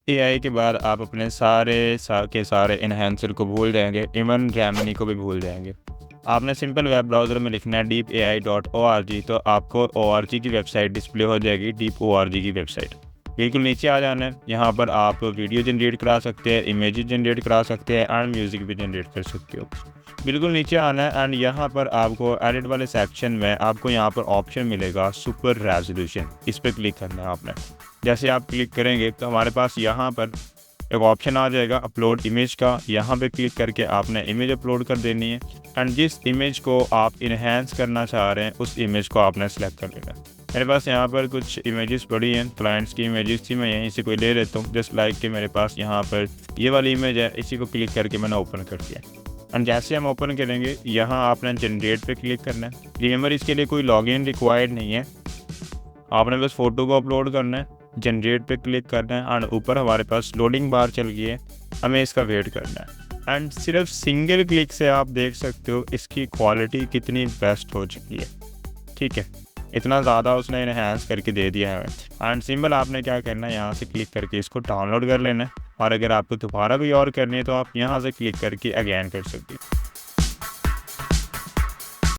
AI के बाद आप अपने के सारे इन्हेंसर को भूल जाएंगे, इवन जेमिनी को भी भूल जाएंगे। आपने सिंपल वेब ब्राउज़र में लिखना है deepai.org, तो आपको org की वेबसाइट डिस्प्ले हो जाएगी, डीप org की वेबसाइट। बिल्कुल नीचे आ जाना है। यहाँ पर आप वीडियो जनरेट करा सकते हैं, इमेजेस जनरेट करा सकते हैं एंड म्यूज़िक भी जनरेट कर सकते हो। बिल्कुल नीचे आना है एंड यहाँ पर आपको एडिट वाले सेक्शन में आपको यहाँ पर ऑप्शन मिलेगा सुपर रेजोल्यूशन, इस पर क्लिक करना है आपने। जैसे आप क्लिक करेंगे तो हमारे पास यहाँ पर एक ऑप्शन आ जाएगा अपलोड इमेज का। यहाँ पे क्लिक करके आपने इमेज अपलोड कर देनी है एंड जिस इमेज को आप इन्हेंस करना चाह रहे हैं उस इमेज को आपने सेलेक्ट कर लेना है। मेरे पास यहाँ पर कुछ इमेजेस पड़ी हैं, क्लाइंट्स की इमेजेस थी, मैं यहीं से कोई ले लेता हूँ। जस्ट लाइक कि मेरे पास यहाँ पर ये वाली इमेज है, इसी को क्लिक करके मैंने ओपन कर दिया एंड जैसे हम ओपन करेंगे यहाँ आपने जनरेट पे क्लिक करना है। रिमेंबर इसके लिए कोई लॉगिन रिक्वायर्ड नहीं है, आपने बस फ़ोटो को अपलोड करना है, जनरेट पे क्लिक करना है एंड ऊपर हमारे पास लोडिंग बार चल गई है, हमें इसका वेट करना है एंड सिर्फ सिंगल क्लिक से आप देख सकते हो इसकी क्वालिटी कितनी बेस्ट हो चुकी है। ठीक है, इतना ज़्यादा उसने इन्हेंस करके दे दिया है एंड सिंपल आपने क्या करना है, यहाँ से क्लिक करके इसको डाउनलोड कर लेना है और अगर आपको दोबारा भी और करनी है तो आप यहाँ से क्लिक करके अगेन कर सकते हो।